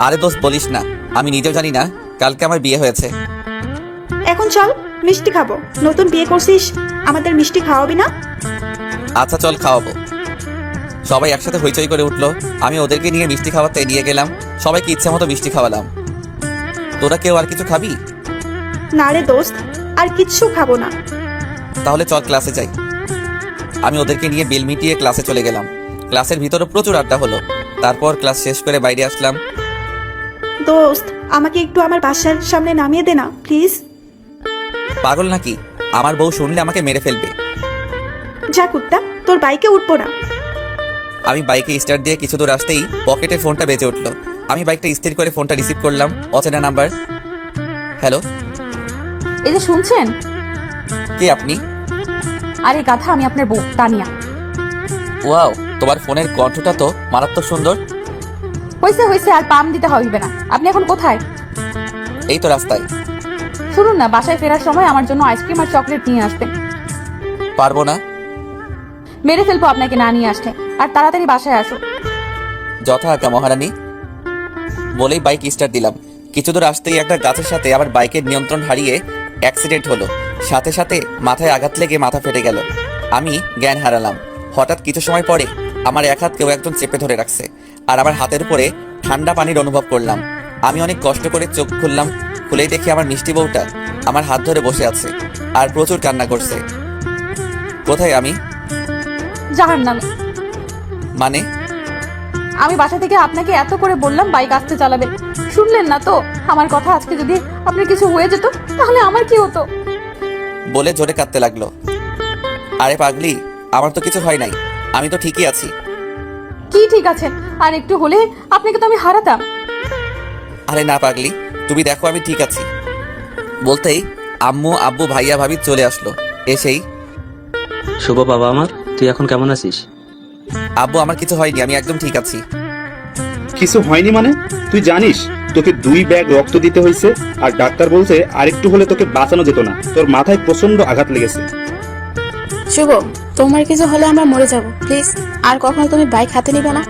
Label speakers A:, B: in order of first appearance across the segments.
A: আরে দোস্ত বলিস না, আমি নিজেও জানি না কালকে আমার বিয়ে হয়েছে।
B: এখন চল মিষ্টি খাবো। নতুন বিয়ে করছিস, আমাদের মিষ্টি খাওয়াবি না?
A: আচ্ছা চল খাওয়াবো। সবাই একসাথে হইচই করে উঠলো। আমি ওদেরকে নিয়ে মিষ্টি খাওয়াতে নিয়ে গেলাম। সবাইকে ইচ্ছে মতো মিষ্টি খাওয়ালাম। তোরা কেউ আর কিছু খাবি?
B: না রে দোস্ত, আর কিচ্ছু খাবো না।
A: তাহলে চল ক্লাসে যাই। আমি ওদেরকে নিয়ে বিল মিটিয়ে ক্লাসে চলে গেলাম। ক্লাসের ভিতরে প্রচুর আড্ডা হলো। তারপর ক্লাস শেষ করে বাইরে আসলাম।
B: দোস্ত, আমাকে একটু আমার বাসার সামনে নামিয়ে দে না প্লিজ।
A: পাগল নাকি? আমার বউ শুনলে আমাকে মেরে ফেলবে।
B: যা কুত্তা, তোর বাইকে উঠবো না।
A: আমি বাইকে স্টার্ট দিয়ে কিছু দূর আসতেই পকেটে ফোনটা বেজে উঠলো। আমি বাইকটা স্থির করে ফোনটা রিসিভ করলাম। অচেনা নাম্বার। হ্যালো,
C: এই যে শুনছেন?
A: কে আপনি?
C: আরে গাধা, আমি আপনার বউ তানিয়া।
A: ওয়াও, তোমার ফোনের কণ্ঠটা তো মারাত্মক সুন্দর।
C: হয়েছে হয়েছে, আর পাম দিতে হইবে না। আপনি এখন কোথায়?
A: এই তো রাস্তায়।
C: শুনুন না, বাসায় ফেরার সময় আমার জন্য আইসক্রিম আর চকলেট নিয়ে আসবেন।
A: পারবো না।
C: মেরে ফেলবো আপনাকে না নিয়ে আসতে। আর তাড়াতাড়ি বাসায় আসো।
A: যথা আজ্ঞা মহারানী। বলেই বাইক স্টার্ট দিলাম। কিছু দূর আসতেই একটা গাছের সাথে আমার বাইকের নিয়ন্ত্রণ হারিয়ে অ্যাক্সিডেন্ট হলো। সাথে সাথে মাথায় আঘাত লেগে মাথা ফেটে গেল। আমি জ্ঞান হারালাম। হঠাৎ কিছু সময় পরে আমার এক হাত কেউ একজন চেপে ধরে রাখছে, আর আমার হাতের উপরে ঠান্ডা পানির অনুভব করলাম। আমি অনেক কষ্ট করে চোখ খুললাম। খুলেই দেখি আমার মিষ্টি বউটা আমার হাত ধরে বসে আছে আর প্রচুর কান্না করছে। কোথায় আমি?
C: জাহান্নামে।
A: মানে?
C: আমি বাসা থেকে আপনাকে এত করে বললাম বাইক আস্তে চালাবে, শুনলেন না তো আমার কথা। আজকে যদি আপনার কিছু হয়ে যেত তাহলে আমার কি হতো?
A: বলে জোরে কাঁদতে লাগলো। আরে পাগলি, আমার তো কিছু হয় নাই। আমি তো ঠিকই আছি।
C: কি ঠিক আছেন? আর একটু হলে আপনাকে তো আমি হারাতাম।
A: আরে না পাগলি, তুমি দেখো আমি ঠিক আছি। বলতেই আম্মু আব্বু ভাইয়া ভাবি চলে আসলো। এসেই,
D: শুভ বাবা আমার, তুই এখন কেমন আছিস?
A: আব্বু আমার কিছু হয়নি, আমি একদম ঠিক আছি।
E: কিছু হয়নি মানে? তুই জানিস তোকে 2 ব্যাগ রক্ত দিতে হয়েছে, আর ডাক্তার বলছে আরেকটু হলে তোকে বাঁচানো যেত না। তোর মাথায় প্রচন্ড আঘাত লেগেছে।
F: শুভ, তোমার কিছু হলে আমরা মরে যাব প্লিজ। আর কখনো তুমি বাইক হাতে নিবে না।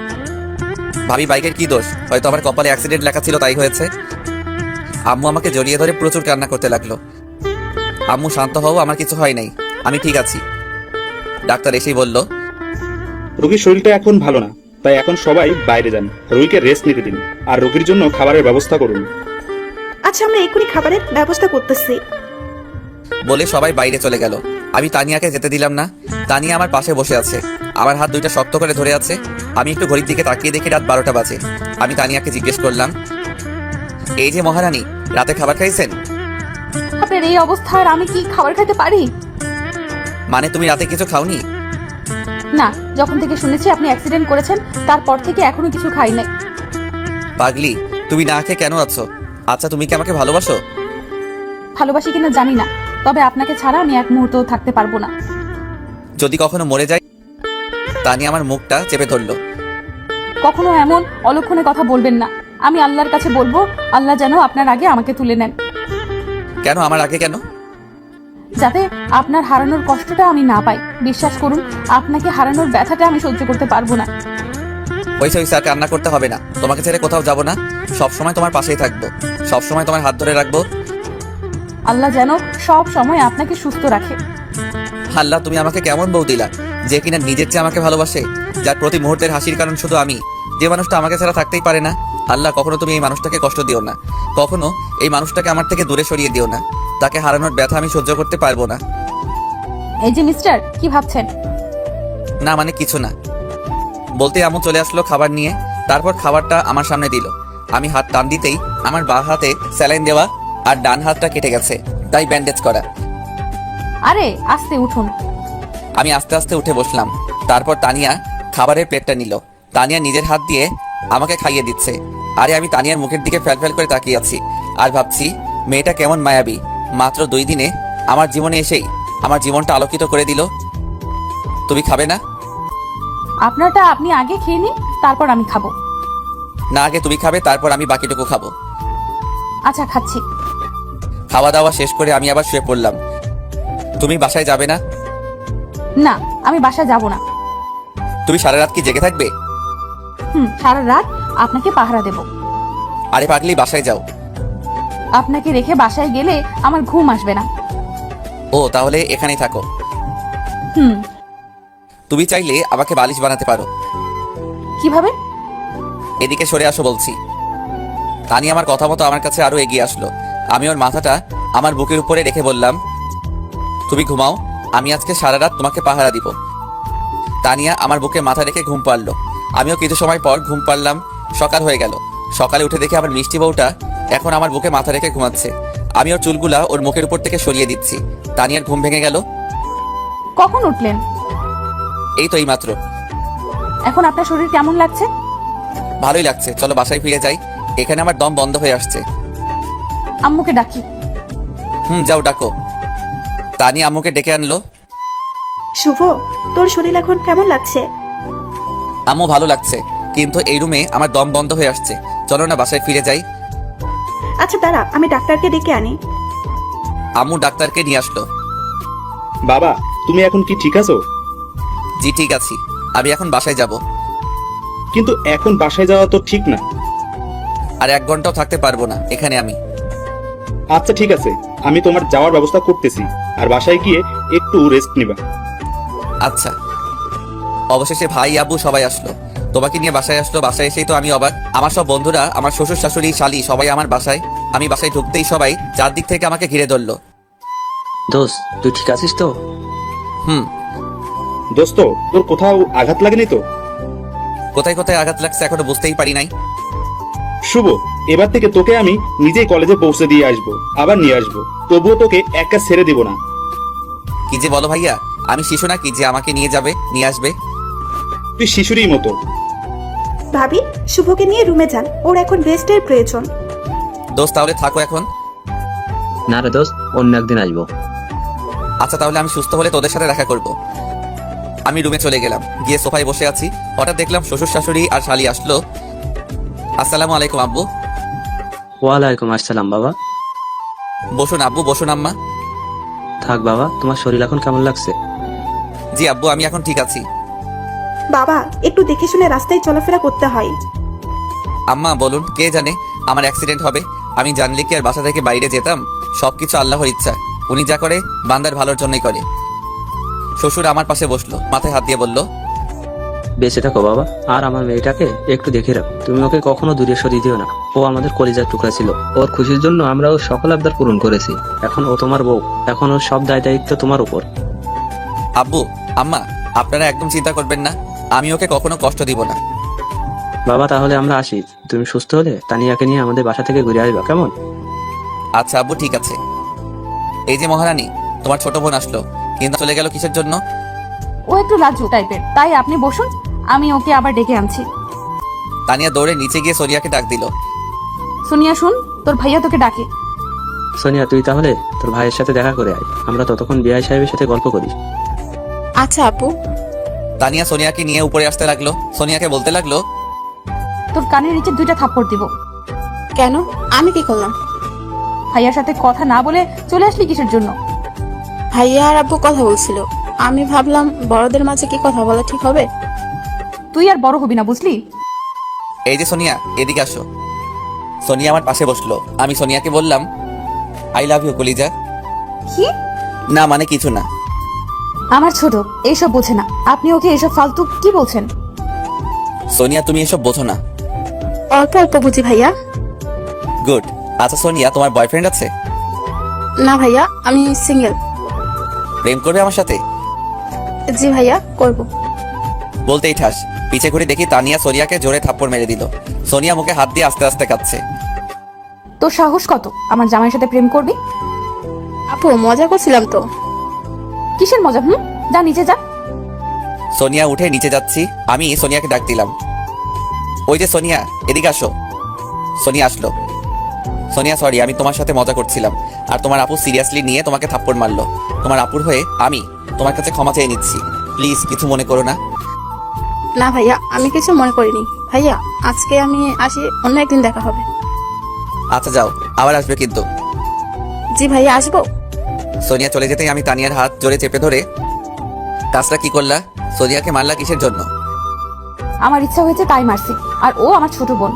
A: ভাবি বাইকের কি দোষ? হয়তো আমার কপালে অ্যাক্সিডেন্ট লেখা ছিল তাই হয়েছে। আম্মু আমাকে জড়িয়ে ধরে প্রচুর কান্না করতে লাগলো। আম্মু শান্ত হও, আমার কিছু হয় নাই, আমি ঠিক আছি। ডাক্তার এসেই বলল,
E: রোগীর শরীরটা এখন ভালো না, তাই এখন সবাই বাইরে যান। রোগীকে রেস্ট নিতে দিন, আর রোগীর জন্য খাবারের ব্যবস্থা করুন।
B: আচ্ছা, আমরা এক্ষুনি খাবারের ব্যবস্থা করতেছি।
A: বলে সবাই বাইরে চলে গেল। আমি তানিয়াকে যেতে দিলাম না। তানিয়া আমার পাশে বসে আছে, আমার হাত দুইটা শক্ত করে ধরে আছে। আমি একটু ঘড়ির দিকে তাকিয়ে দেখি রাত 12টা বাজে। আমি তানিয়াকে জিজ্ঞেস করলাম, এই যে মহারানী, রাতে খাবার খাইছেন?
C: আপনার এই অবস্থায় আমি কি খাবার খেতে পারি?
A: মানে তুমি রাতে কিছু খাওনি?
C: না, যখন থেকে শুনেছি আপনি অ্যাক্সিডেন্ট করেছেন তারপর থেকে এখনো কিছু খাই নাই।
A: পাগলি, তুমি না খেয়ে কেন আছো? আচ্ছা, তুমি কি আমাকে ভালোবাসো?
C: ভালোবাসি কিনা জানি না, তবে আপনাকে ছাড়া আমি এক মুহূর্তও থাকতে পারবো না।
A: যদি কখনো মরে যাই? তানিয়া আমার মুখটা চেপে ধরলো।
C: কখনো এমন অলক্ষণে কথা বলবেন না। আমি আল্লাহর কাছে বলবো, আল্লাহ যেন আপনার আগে আমাকে তুলে নেন।
A: কেন আমার আগে কেন?
C: যাতে আপনার হারানোর কষ্টটা আমি না পাই। বিশ্বাস করুন, আপনাকে হারানোর ব্যথাটা আমি সহ্য করতে পারবো না।
A: হয়েছে হয়েছে, আর কান্না করতে হবে না। তোমাকে ছেড়ে কোথাও যাবো না। সবসময় তোমার পাশেই থাকবো, সবসময় তোমার হাত ধরে রাখবো।
C: আল্লাহ যেন সব সময় আপনাকে সুস্থ রাখে।
A: আল্লাহ, তুমি আমাকে কেমন বউ দিলা, যে কিনা নিজের চেয়ে আমাকে ভালোবাসে, যার প্রতি মুহূর্তের হাসির কারণ শুধু আমি, যে মানুষটা আমাকে ছাড়া থাকতেই পারে না। আল্লাহ, কখনো তুমি এই মানুষটাকে কষ্ট দিও না, কখনো এই মানুষটাকে আমার থেকে দূরে সরিয়ে দিও না। তাকে হারানোর ব্যথা আমি সহ্য করতে পারবো না।
C: এই যে মিস্টার, কি ভাবছেন?
A: না মানে কিছু না। বলতে আম্মু চলে আসলো খাবার নিয়ে। তারপর খাবারটা আমার সামনে দিল। আমি হাত টান দিতেই আমার বাঁ হাতে স্যালাইন দেওয়া আর ডান হাতটা কেটে গেছে, তাই ব্যান্ডেজ করা।
C: আরে আস্তে উঠুন।
A: আমি আস্তে আস্তে উঠে বসলাম। তারপর তানিয়া খাবারের প্লেটটা নিল। তানিয়া নিজের হাত দিয়ে আমাকে খাইয়ে দিচ্ছে। আরে আমি তানিয়ার মুখের দিকে ফ্যাল ফ্যাল করে তাকিয়ে আছি আর ভাবছি, মেয়েটা কেমন মায়াবী। মাত্র 2 দিনে আমার জীবনে এসেই আমার জীবনটা আলোকিত করে দিল। তুমি খাবে না?
C: আপনারটা আপনি আগে খেয়ে নিন, তারপর আমি খাবো।
A: না, আগে তুমি খাবে, তারপর আমি বাকিটুকু খাবো।
C: আচ্ছা, খাচ্ছি।
A: খাওয়া দাওয়া শেষ করে আমি আবার শুয়ে পড়লাম। তুমি বাসায় যাবে না?
C: না, আমি বাসায় যাব না।
A: তুমি সারা রাত কি জেগে থাকবে?
C: সারা রাত আপনাকে পাহারা দেব।
A: আরে পাগলি, বাসায় যাও।
C: আপনাকে রেখে বাসায় গেলে আমার ঘুম আসবে না।
A: ও তাহলে এখানেই থাকো।
C: হুম।
A: তুমি চাইলে আমাকে বালিশ বানাতে পারো।
C: কিভাবে?
A: এদিকে সরে আসো বলছি। তানি আমার কথা মতো আমার কাছে আরো এগিয়ে আসলো। আমি ওর মাথাটা আমার বুকের উপরে রেখে বললাম, তুমি ঘুমাও, আমি আজকে সারা রাত তোমাকে পাহারা দিব। তানিয়া আমার বুকে মাথা রেখে ঘুম পাড়লো। আমিও কিছু সময় পর ঘুম পাড়লাম। সকাল হয়ে গেল। সকালে উঠে দেখি আমার মিষ্টি বউটা এখন আমার বুকে মাথা রেখে ঘুমাচ্ছে। আমি ওর চুলগুলা ওর মুখের উপর থেকে সরিয়ে দিচ্ছি। তানিয়ার ঘুম ভেঙে গেল।
C: কখন উঠলেন?
A: এই তো এইমাত্র।
C: এখন আপনার শরীর কেমন লাগছে?
A: ভালোই লাগছে, চলো বাসায় ফিরে যাই, এখানে আমার দম বন্ধ হয়ে আসছে।
C: আম্মুকে ডাকি।
A: যাও ডাকো। তানি আম্মুকে ডেকে আনলো।
B: শুভ, তোর শরীর এখন কেমন লাগছে?
A: আম্মু ভালো লাগছে, কিন্তু এই রুমে আমার দম বন্ধ হয়ে আসছে। চলো না বাসায় ফিরে যাই।
B: আচ্ছা দাঁড়া, আমি ডাক্তারকে ডেকে আনি।
A: আম্মু ডাক্তারকে নিয়ে আসলো।
E: বাবা, তুমি এখন কি ঠিক আছো?
A: জি ঠিক আছি, আমি এখন বাসায় যাব।
E: কিন্তু এখন বাসায় যাওয়া তো ঠিক না।
A: আর 1 ঘন্টাও থাকতে পারবো না এখানে আমি।
E: আচ্ছা ঠিক আছে, আমি তোমার যাওয়ার ব্যবস্থা করতেছি, আর বাসায় গিয়ে একটু রেস্ট নিবা।
A: আচ্ছা। অবশেষে ভাই আব্বু সবাই আসলো, তোমাকে নিয়ে বাসায় আসলো। বাসায় এসেই তো আমি অবাক। আমার সব বন্ধুরা, আমার শ্বশুর শাশুড়ি শালি সবাই আমার বাসায়। আমি বাসায় ঢুকতেই সবাই চারদিক থেকে আমাকে ঘিরে ধরলো।
D: দোস্ত, তুই ঠিক আছিস তো?
A: হুম।
E: দোস্ত, তোর কোথাও আঘাত লাগেনি তো?
A: কোথায় কোথায় আঘাত লাগছে এখনো বুঝতেই পারি নাই।
E: শুভ, এবার থেকে তোকে আমি নিজেই কলেজে পৌঁছে দিয়ে আসবো, আবার নিয়ে আসবো, তবুও তোকে একা ছেড়ে দিব না।
A: কি যে বলো ভাইয়া, আমি শিশু নাকি যে আমাকে নিয়ে যাবে নিয়ে আসবে?
E: তুই শিশুরই মতো।
B: ভাবি, শুভকে নিয়ে রুমে যান, ওর এখন রেস্টের প্রয়োজন।
A: দোস্ত তাহলে থাকো এখন।
D: না রে দোস্ত, অন্য একদিন আসবো।
A: আচ্ছা তাহলে আমি সুস্থ হলে তোদের সাথে দেখা করব। আমি রুমে চলে গেলাম, গিয়ে সোফায় বসে আছি। হঠাৎ দেখলাম শ্বশুর শাশুড়ি আর শালি আসলো। আসসালামু আলাইকুম আব্বু।
D: ওয়ালাইকুম আসসালাম বাবা।
A: বসুন আব্বু, বসুন আম্মা।
D: থাক বাবা, তোমার শরীর এখন কেমন লাগছে?
A: জি আব্বু, আমি এখন ঠিক আছি।
B: বাবা, একটু দেখে শুনে রাস্তায় চলাফেরা করতে হয়।
A: আম্মা বলুন, কে জানে আমার অ্যাক্সিডেন্ট হবে। আমি জানলে কি আর বাসা থেকে বাইরে যেতাম? সবকিছু আল্লাহর ইচ্ছা, উনি যা করে বান্দার ভালোর জন্যই করে। শ্বশুর আমার পাশে বসলো, মাথায় হাত দিয়ে বলল,
D: বেঁচে থাকো বাবা, আর আমার মেয়েটাকে একটু দেখে রাখো। তুমি ওকে কখনো দূরে সরিয়ে দিও না। ও আমাদের কলিজার টুকরা ছিল। ওর খুশির জন্য আমরা ওর সকল আবদার পূরণ করেছি। এখন ও তোমার বউ, এখন ওর সব দায় দায়িত্ব তোমার উপর।
A: আব্বু আম্মা, আপনারা একদম চিন্তা করবেন না, আমি ওকে কখনো কষ্ট দিব না।
D: বাবা তাহলে আমরা আসি। তুমি সুস্থ হলে তানিয়াকে নিয়ে আমাদের বাসা থেকে ঘুরে আসবা, কেমন?
A: আচ্ছা আব্বু, ঠিক আছে। এই যে মহারানী, তোমার ছোট বোন আসলো, কিন্তু চলে গেল কিসের জন্য?
C: ও একটু লাজুক টাইপের, তাই আপনি বসুন, আমি ওকে আবার ডেকে আনছি।
A: তানিয়া দৌড়ে নিচে গিয়ে সোনিয়াকে ডাক দিল।
C: সোনিয়া শুন, তোর ভাইয়া তোকে ডাকে।
D: সোনিয়া, তুই তাহলে তোর ভাইয়ের সাথে দেখা করে আয়। আমরা ততক্ষণ বিআই সাহেবের সাথে গল্প করি।
F: আচ্ছা আপু।
A: তানিয়া সোনিয়াকে নিয়ে উপরে আসতে লাগলো। সোনিয়াকে বলতে লাগলো,
C: তোর কানের নিচে 2টা থাপ্পড় দিব।
F: কেন? আমি কি করলাম?
C: ভাইয়ার সাথে কথা না বলে চলে আসলি কিসের জন্য?
F: ভাইয়া আর আব্বু কথা বলছিল, আমি ভাবলাম বড়দের মাঝে কি কথা বলা ঠিক হবে।
C: তুই আর বড় হবি না, বুঝলি?
A: এই যে সোনিয়া, এদিকে আসো। সোনিয়া আমার পাশে বসলো। আমি সোনিয়াকে বললাম, আই লাভ ইউ কলিজা।
C: কি?
A: না মানে কিছু না।
C: আমার ছোট এইসব বোঝে না, আপনি ওকে এসব ফালতু কি বলছেন?
A: সোনিয়া তুমি এসব বোঝো না।
F: অল্প অল্প বুঝি ভাইয়া।
A: গুড। আচ্ছা সোনিয়া, তোমার বয়ফ্রেন্ড আছে?
F: না ভাইয়া, আমি সিঙ্গেল।
A: প্রেম করবে আমার সাথে?
F: জি ভাইয়া, করব।
A: বলতেই ঠাস পিছে ঘুরে দেখি তানিয়া সোনিয়াকে জোরে থাপ্পড় মেরে দিল। সোনিয়া মুখে হাত দিয়ে আস্তে আস্তে কাঁদছে।
C: তোর সাহস কত আমার জামাইয়ের সাথে প্রেম করবি?
F: আপু মজা করছিলাম তো।
C: কিসের মজা? যা নিচে যা।
A: সোনিয়া উঠে নিচে যাচ্ছি। আমি সোনিয়াকে ডাক দিলাম, ওই যে সোনিয়া, এদিকে আসো। সোনিয়া আসলো। সোনিয়া সরি, আমি তোমার সাথে মজা করছিলাম, আর তোমার আপু সিরিয়াসলি নিয়ে তোমাকে থাপ্পড় মারলো। তোমার আপুর হয়ে আমি তোমার কাছে ক্ষমা চেয়ে নিচ্ছি, প্লিজ কিছু মনে করো না।
F: না ভাইয়া, আমি কিছু মনে করিনি। ভাইয়া আজকে আমি আসি, অন্য একদিন দেখা হবে।
A: আচ্ছা যাও, আবার আসবে কিন্তু।
F: জি ভাইয়া, আসবো।
A: সোনিয়া চলে যেতেই আমি তানিয়ার হাত জোরে চেপে ধরে, কাজটা কি করলা? সোনিয়াকে মারলা কিসের জন্য?
C: আমার ইচ্ছা হয়েছে তাই মারছি, আর ও আমার ছোট বোন।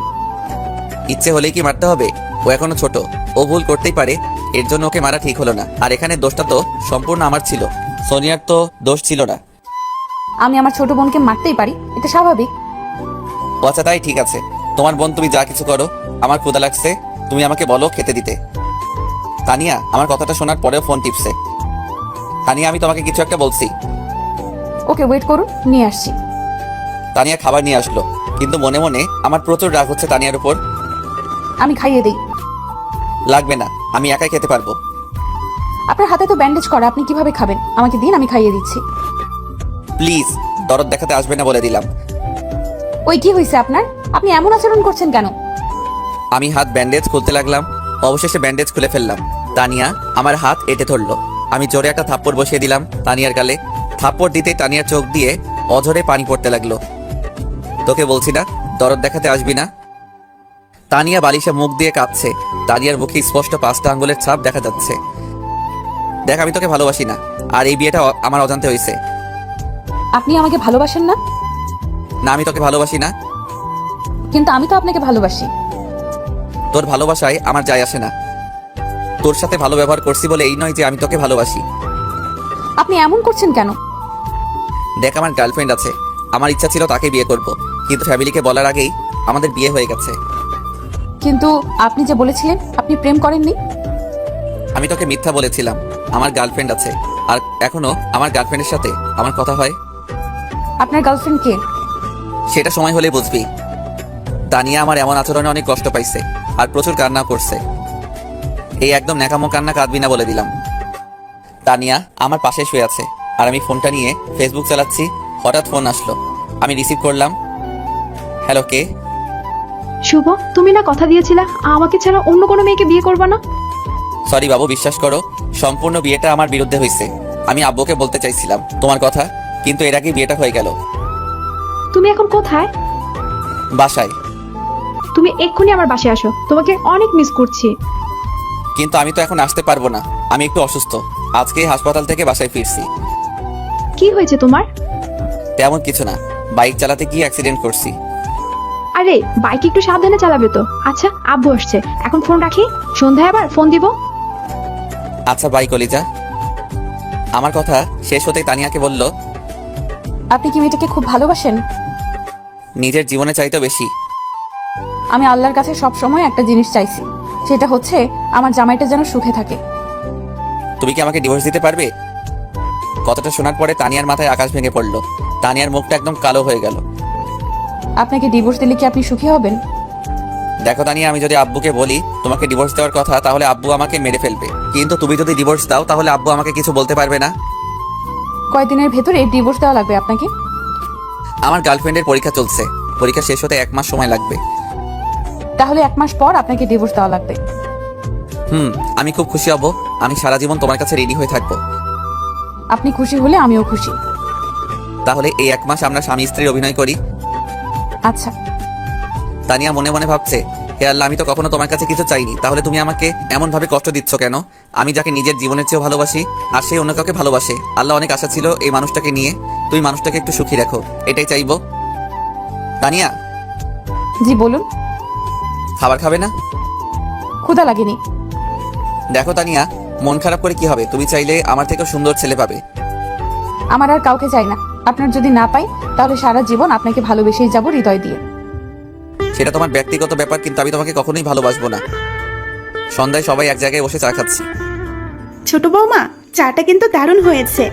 A: ইচ্ছে হলেই কি মারতে হবে? ও এখনো ছোট, ও ভুল করতেই পারে, এর জন্য ওকে মারা ঠিক হলো না। আর এখানে দোষটা তো সম্পূর্ণ আমার ছিল, সোনিয়ার তো দোষ ছিল না।
C: আমি আমার ছোট বোনকে মারতেই পারি, এটা স্বাভাবিক।
A: ও আচ্ছা, তাই ঠিক আছে। তোমার বোন তুমি যা কিছু করো, আমার ক্ষুধা লাগছে, তুমি আমাকে বলো খেতে দিতে। তানিয়া আমার কথাটা শোনার পরেও ফোন টিপছে। তানিয়া, আমি তোমাকে কিছু একটা বলছি।
C: ওকে, ওয়েট করুন, নিয়ে আসছি।
A: তানিয়া খাবার নিয়ে আসলো, কিন্তু মনে মনে আমার প্রচুর রাগ হচ্ছে তানিয়ার উপর।
C: আমি খাইয়ে দিই।
A: লাগবে না, আমি একাই খেতে পারবো।
C: আপনার হাতে তো ব্যান্ডেজ করা, আপনি কিভাবে খাবেন? আমাকে দিন, আমি খাইয়ে দিচ্ছি।
A: প্লিজ, দরদ দেখাতে আসবে না বলে দিলাম।
C: ওই কি হয়েছে আপনার? আপনি এমন আচরণ করছেন কেন?
A: আমি হাত ব্যান্ডেজ খুলতে লাগলাম, অবশেষে ব্যান্ডেজ খুলে ফেললাম। তানিয়া আমার হাত এঁটে ধরলো। আমি জোরে একটা থাপ্পড় বসিয়ে দিলাম তানিয়ার গালে। থাপ্পড় দিতে তানিয়ার চোখ দিয়ে অঝরে পানি পড়তে লাগলো। তোকে বলছি না দরদ দেখাতে আসবি না। তানিয়া বালিশে মুখ দিয়ে কাঁদছে। তানিয়ার মুখে স্পষ্ট 5টা আঙ্গুলের ছাপ দেখা যাচ্ছে। দেখ, আমি তোকে ভালোবাসি না, আর এই বিয়েটা আমার অজান্তে হয়েছে।
C: আপনি আমাকে ভালোবাসেন না?
A: না, আমি তোকে ভালোবাসি না।
C: কিন্তু আমি তো আপনাকে ভালোবাসি।
A: তোর ভালোবাসায় আমার যায় আসে না। তোর সাথে ভালো ব্যবহার করছি বলে এই নয় যে আমি তোকে ভালোবাসি।
C: আপনি এমন করছেন কেন?
A: দেখ, আমার গার্লফ্রেন্ড আছে, আমার ইচ্ছা ছিল তাকে বিয়ে করব, কিন্তু ফ্যামিলিকে বলার আগেই আমাদের বিয়ে হয়ে গেছে।
C: কিন্তু আপনি যে বলেছিলেন আপনি প্রেম করেননি।
A: আমি তোকে মিথ্যা বলেছিলাম, আমার গার্লফ্রেন্ড আছে, আর এখনো আমার গার্লফ্রেন্ডের সাথে আমার কথা হয়।
C: আপনার গার্লফ্রেন্ড কে?
A: সেটা সময় হলে বুঝবি। তানিয়া আমার এমন আচরণে অনেক কষ্ট পাইছে, আর প্রচুর কান্না করছে। এই একদম ন্যাকামো কান্না কাঁদবি না বলে দিলাম। তানিয়া আমার পাশে শুয়ে আছে, আর আমি ফোনটা নিয়ে ফেসবুক চালাচ্ছি। হঠাৎ ফোন আসলো, আমি রিসিভ করলাম। হ্যালো, কে?
B: শুভ, তুমি না কথা দিয়েছিলা আমাকে ছাড়া অন্য কোনো মেয়েকে বিয়ে করবে না?
A: সরি বাবু, বিশ্বাস করো, সম্পূর্ণ বিয়েটা আমার বিরুদ্ধে হয়েছে। আমি আব্বুকে বলতে চাইছিলাম তোমার কথা, কিন্তু এর আগে বিয়েটা হয়ে গেল।
B: তুমি এখন কোথায়?
A: বাসায়।
B: তুমি এক্ষুনি আমার বাসায় আসো, তোমাকে অনেক মিস করছি।
A: কিন্তু আমি তো এখন আসতে পারবো না, আমি একটু অসুস্থ। আজকে হাসপাতাল থেকে বাসায় ফিরছি।
B: কি হয়েছে তোমার?
A: তেমন কিছু না, বাইক চালাতে গিয়ে অ্যাক্সিডেন্ট করছি।
B: আরে বাইক একটু সাবধানে চালাবে তো। আচ্ছা, আব্বু আসছে, এখন ফোন রাখি, সন্ধ্যায় আবার ফোন দিব।
A: আচ্ছা বাই কলিজা। আমার কথা শেষ হতেই তানিয়াকে বলল,
C: আপনি কি মেয়েটাকে খুব ভালোবাসেন?
A: নিজের জীবনে চাইতে বেশি।
C: আমি আল্লাহর কাছে সব সময় একটা জিনিস চাইছি, সেটা হচ্ছে আমার জামাইটা যেন সুখে থাকে।
A: তুমি কি আমাকে ডিভোর্স দিতে পারবে? কথাটা শোনার পরে তানিয়ার মাথায় আকাশ ভেঙে পড়লো। তানিয়ার মুখটা একদম কালো হয়ে গেল।
C: আপনাকে ডিভোর্স দিলে কি আপনি সুখী হবেন?
A: দেখো তানিয়া, আমি যদি আব্বুকে বলি তোমাকে ডিভোর্স দেওয়ার কথা, তাহলে আব্বু আমাকে মেরে ফেলবে। কিন্তু তুমি যদি ডিভোর্স দাও, তাহলে আব্বু আমাকে কিছু বলতে পারবে না।
C: কয়দিনের ভেতরে ডিভোর্স দেওয়া লাগবে আপনাকে?
A: আমার গার্লফ্রেন্ডের পরীক্ষা চলছে, পরীক্ষা শেষ হতে 1 মাস সময় লাগবে।
C: তাহলে 1 মাস পর আপনাকে ডিভোর্স দেওয়া লাগবে।
A: আমি খুব খুশি হব। আমি সারা জীবন তোমার কাছে রেডি হয়ে থাকবো।
C: আপনি খুশি হলে আমিও খুশি।
A: তাহলে এই 1 মাস আমরা স্বামী স্ত্রীর অভিনয় করি।
C: আচ্ছা।
A: তানিয়া মনে মনে ভাবছে, হে আল্লাহ, আমি তো কখনো তোমার কাছে কিছু চাইনি, তাহলে তুমি আমাকে এমন ভাবে কষ্ট দিচ্ছ কেন? আমি যাকে নিজের জীবনের চেয়েও ভালোবাসি, আর সে অন্য কাউকে ভালোবাসে। আল্লাহ, অনেক আশা ছিল এই মানুষটাকে নিয়ে, তুমি মানুষটাকে একটু সুখী রাখো, এটাই চাইবো। তানিয়া,
C: জি বলুন।
A: খাবার খাবে না?
C: ক্ষুধা লাগেনি।
A: দেখো তানিয়া, মন খারাপ করে কি হবে? তুমি চাইলে আমার থেকেও সুন্দর ছেলে পাবে।
C: আমার আর কাউকে চাই না। আপনার যদি না পাই, তাহলে সারা জীবন আপনাকে ভালোবেসেই যাব হৃদয় দিয়ে।
A: সেটা তোমার ব্যক্তিগত ব্যাপার, কিন্তু আমি তোমাকে কখনোই ভালোবাসবো না। সন্ধ্যায় সবাই এক জায়গায় বসে চা খাচ্ছি।
B: ছোট বৌমা, চাটা কিন্তু দারুণ হয়েছে।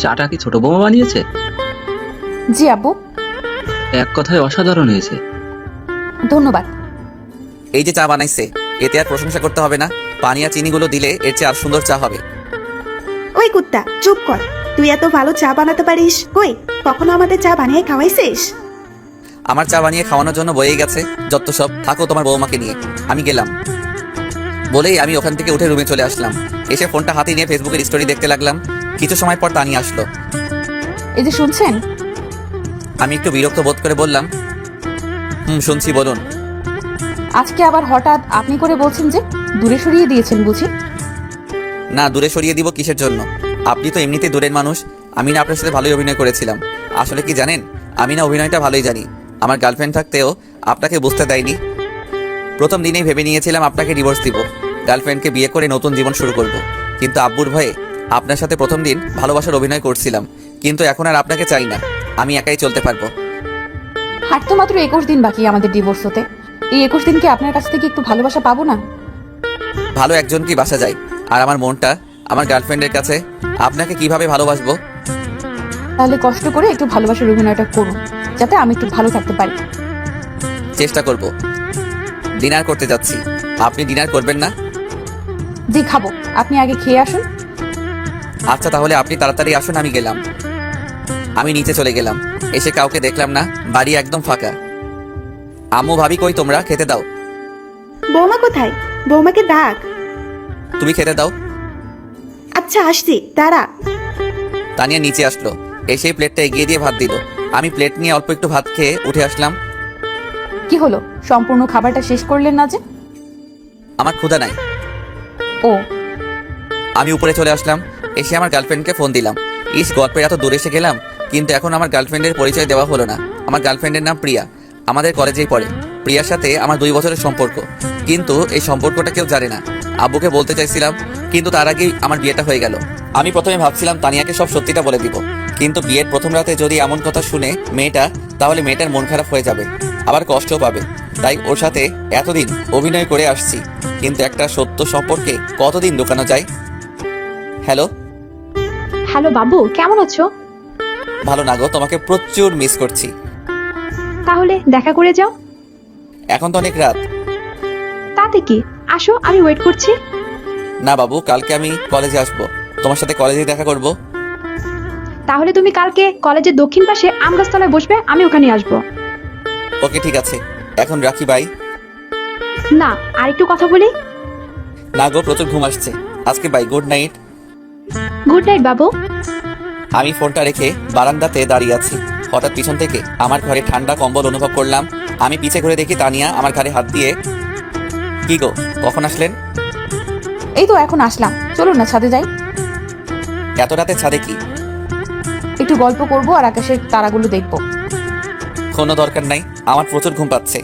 D: চাটা কি ছোট বৌমা বানিয়েছে?
C: জি আব্বু।
D: এক কথায় অসাধারণ হয়েছে।
C: ধন্যবাদ।
A: এই যে চা বানাইছে, এতে আর প্রশংসা করতে হবে না। পানি আর চিনিগুলো দিলে এর চেয়ে আর সুন্দর চা হবে।
B: ওই কুত্তা, চুপ কর। তুই এত ভালো চা বানাতে পারিস, কই কখনো আমাদের চা বানিয়ে খাওয়াইছিস?
A: আমার চা বানিয়ে খাওয়ানোর জন্য বয়েই গেছে যত সব। থাকো তোমার বৌমাকে নিয়ে, আমি গেলাম। বলেই আমি ওখান থেকে উঠে রুমে চলে আসলাম। এসে ফোনটা হাতে নিয়ে ফেসবুকের স্টোরি দেখতে লাগলাম। কিছু সময় পর তানিয়া আসলো।
C: এই যে শুনছেন?
A: আমি একটু বিরক্ত বোধ করে বললাম, শুনছি, বলুন।
C: আজকে আবার হঠাৎ আপনি করে বলছেন যে দূরে সরিয়ে দিয়েছেন বুঝি?
A: না, দূরে সরিয়ে দিব কিসের জন্য? আপনি তো এমনিতেই দূরের মানুষ। আমি না আপনার সাথে ভালোই অভিনয় করেছিলাম। আসলে কি জানেন, আমি না অভিনয়টা ভালোই জানি। আমার গার্লফ্রেন্ড থাকতেও আপনাকে বুঝতে দেয়নি। প্রথম দিনেই ভেবে নিয়েছিলাম আপনাকে ডিভোর্স দিব, গার্লফ্রেন্ডকে বিয়ে করে নতুন জীবন শুরু করব। কিন্তু আব্বুর ভয়ে আপনার সাথে প্রথম দিন ভালোবাসার অভিনয় করছিলাম, কিন্তু এখন আর আপনাকে চাই না, আমি একাই চলতে পারবো।
C: আর তো মাত্র 21 দিন বাকি আমাদের ডিভোর্স হতে। এই 21 দিন কি আপনার কাছ থেকে একটু ভালোবাসা পাবো না?
A: ভালো একজনকেই বাসা যায়, আর আমার মনটা আমার গার্লফ্রেন্ডের কাছে। আপনাকে কিভাবে ভালোবাসবো?
C: তাহলে কষ্ট করে একটু ভালোবাসার অভিনয়টা করুন, যাতে আমি একটু ভালো থাকতে পারি।
A: চেষ্টা করব। ডিনার করতে যাচ্ছি, আপনি ডিনার করবেন না?
C: জি খাবো, আপনি আগে খেয়ে আসুন।
A: আচ্ছা তাহলে আপনি তাড়াতাড়ি আসুন, আমি গেলাম। আমি নিচে চলে গেলাম, এসে কাউকে দেখলাম না, বাড়ি একদম ফাঁকা। আম্মু ভাবি কই তোমরা? খেতে দাও।
B: বৌমা কোথায়? বৌমাকে ডাক।
A: তুমি খেতে দাও।
B: আচ্ছা আসছি, দাঁড়া।
A: তানিয়া নিচে আসলো, এসেই প্লেটটা এগিয়ে দিয়ে ভাত দিল। আমি প্লেট নিয়ে অল্প একটু ভাত খেয়ে উঠে আসলাম।
C: কি হলো, সম্পূর্ণ খাবারটা শেষ করলেন না যে?
A: আমার ক্ষুধা নাই।
C: ও,
A: আমি উপরে চলে আসলাম, এসে আমার গার্লফ্রেন্ডকে ফোন দিলাম। গল্পের এত দূরে এসে গেলাম, কিন্তু এখন আমার গার্লফ্রেন্ডের পরিচয় দেওয়া হলো না। আমার গার্লফ্রেন্ডের নাম প্রিয়া, আমাদের কলেজেই পড়ে। প্রিয়ার সাথে আমার 2 বছরের সম্পর্ক, কিন্তু এই সম্পর্কটা কেউ জানে না। আব্বুকে বলতে চাইছিলাম, কিন্তু তার আগেই আমার বিয়েটা হয়ে গেল। আমি প্রথমে ভাবছিলাম তানিয়াকে সব সত্যিটা বলে দিব, কিন্তু বিয়ের প্রথম রাতে যদি এমন কথা শুনে মেয়েটা, তাহলে মেয়েটার মন খারাপ হয়ে যাবে, আবার কষ্টও পাবে। তাই ওর সাথে এতদিন অভিনয় করে আসছি, কিন্তু একটা সত্য সম্পর্কে কতদিন লুকানো যায়? হ্যালো।
G: হ্যালো বাবু, কেমন আছো?
A: ভালো না গো, তোমাকে প্রচুর মিস করছি।
G: তাহলে দেখা করে যাও।
A: এখন তো অনেক রাত।
G: তাতে কি, আসো, আমি ওয়েট করছি।
A: না বাবু, কালকে আমি কলেজে আসবো, তোমার সাথে কলেজে দেখা করব।
G: তাহলে তুমি কালকে কলেজের দক্ষিণ পাশে আম গাছতলায় বসবে, আমি ওখানে আসবো।
A: ওকে ঠিক আছে, এখন রাখি, বাই।
G: না, আর একটু কথা বলি।
A: না গো, প্রচুর ঘুম আসছে, আজকে bye, good night.
G: Good night বাবু।
A: আমি ফোনটা রেখে বারান্দাতে দাঁড়িয়ে আছি, হঠাৎ পিছন থেকে আমার ঘরে ঠান্ডা কম্বল অনুভব করলাম। আমি পিছে ঘুরে দেখি তানিয়া আমার ঘাড়ে হাত দিয়ে। কি গো, কখন আসলেন?
C: এই তো এখন আসলাম, চলুন না ছাদে যাই।
A: এত রাতে ছাদে কি?
C: একটু গল্প করব আর আকাশের তারাগুলো দেখবো।
A: কোনো দরকার নাই, আমার প্রচুর ঘুম পাচ্ছে।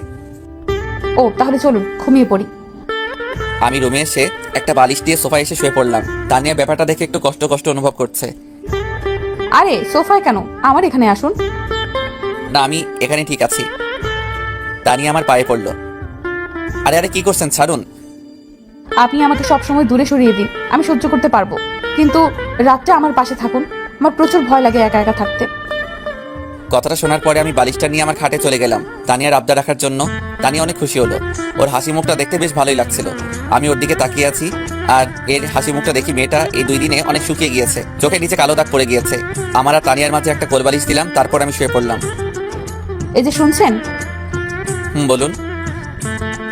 C: ও তাহলে চলুন, ঘুমিয়ে পড়ি।
A: আমি রুমে এসে একটা বালিশ দিয়ে সোফায় এসে শুয়ে পড়লাম। তানিয়া ব্যাপারটা দেখে একটু কষ্ট কষ্ট অনুভব করছে।
C: আরে সোফায় কেন, আমার এখানে আসুন।
A: না, আমি এখানে ঠিক আছি। তানিয়া আমার পায়ে পড়লো। আরে আরে কি করছেন, ছাড়ুন।
C: আপনি আমাকে সবসময় দূরে সরিয়ে দিন, আমি সহ্য করতে পারবো, কিন্তু রাতটা আমার পাশে থাকুন। আমার প্রচুর ভয় লাগে একা একা থাকতে।
A: কথাটা শোনার পরে আমি বালিশটা নিয়ে আমার খাটে চলে গেলাম তানিয়ার আবদার রাখার জন্য। তানিয়া অনেক খুশি হলো, ওর হাসি মুখটা দেখতে বেশ ভালোই লাগছিল। আমি ওর দিকে তাকিয়ে আছি, আর এর হাসি মুখটা দেখি মেয়েটা এই 2 দিনে অনেক শুকিয়ে গিয়েছে, চোখের নিচে কালো দাগ পড়ে গিয়েছে। আমার আর তানিয়ার মাঝে একটা কোলবালিশ দিলাম, তারপর আমি শুয়ে পড়লাম।
C: এই যে শুনছেন,
A: বলুন।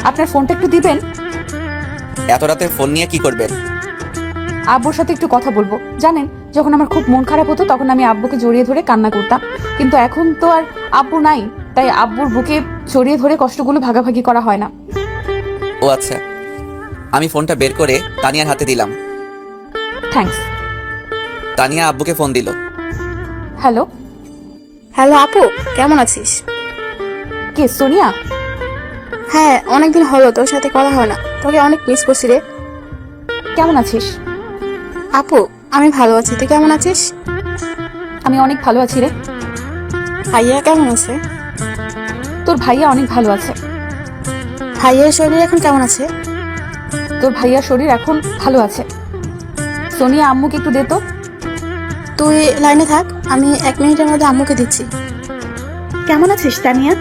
C: আপনার ফোনটা একটু দিবেন?
A: এত রাতে ফোন নিয়ে কি করবেন?
C: আব্বুর সাথে একটু কথা বলবো। জানেন, যখন আমার খুব মন খারাপ হতো তখন আমি আব্বুকে জড়িয়ে ধরে কান্না করতাম, কিন্তু এখন তো আর আব্বু নাই, তাই আব্বুর বুকে জড়িয়ে ধরে কষ্টগুলো ভাগাভাগি করা হয় না।
A: ও আচ্ছা। আমি ফোনটা বের করে তানিয়ার হাতে দিলাম।
C: থ্যাঙ্কস।
A: তানিয়া আব্বুকে ফোন দিল।
C: হ্যালো।
F: হ্যালো আপু, কেমন আছিস?
C: কে, সোনিয়া?
F: হ্যাঁ, অনেকদিন হলো তোর সাথে কথা হয় না, তোকে অনেক মিস করছি রে।
C: কেমন আছিস?
F: আপু, আমি ভালো আছি, তুই কেমন আছিস?
C: আমি অনেক ভালো আছি রে।
F: ভাইয়া কেমন আছে?
C: তোর ভাইয়া অনেক ভালো আছে।
F: ভাইয়ের শরীর এখন কেমন আছে?
C: তোর ভাইয়ার শরীর এখন ভালো আছে। সোনিয়া, আম্মুকে একটু দে তো।
F: তুই লাইনে থাক, আমি 1 মিনিটের মধ্যে আম্মুকে দিচ্ছি।
B: কেমন আছিস তানিয়া?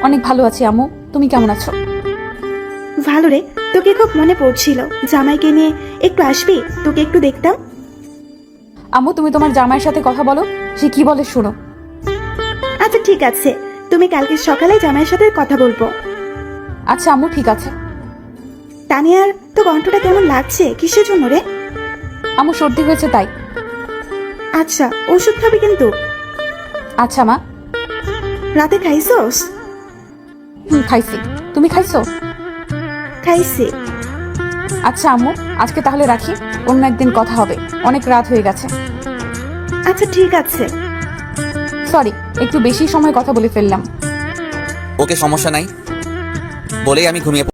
C: অনেক ভালো আছি আম্মু, তুমি কেমন আছো?
B: ভালো রে, তোকে খুব মনে পড়ছিল। জামাইকে নিয়ে একটু আসবি, তোকে একটু দেখতাম।
C: আম্মু, তুমি তোমার জামাইয়ের সাথে কথা বলো, সে কি বলে শোনো।
B: আচ্ছা ঠিক আছে, তুমি কালকে সকালে জামাইয়ের সাথে কথা বলবো।
C: আচ্ছা আম্মু, ঠিক আছে।
B: তানিয়ার তো কণ্ঠটা কেমন লাগছে, কিসের জন্য রে?
C: আম্মু সর্দি হয়েছে তাই।
B: আচ্ছা, ওষুধ খাবি কিন্তু।
C: আচ্ছা মা।
B: রাতে খাইছোস?
C: খাইছি, তুমি খাইছো?
B: খাইছি।
C: আচ্ছা আম্মু, আজকে তাহলে রাখি, অন্য একদিন কথা হবে, অনেক রাত হয়ে গেছে।
B: আচ্ছা ঠিক আছে।
C: সরি, একটু বেশি সময় কথা বলে ফেললাম।
A: ওকে, সমস্যা নাই বলেই আমি ঘুমিয়ে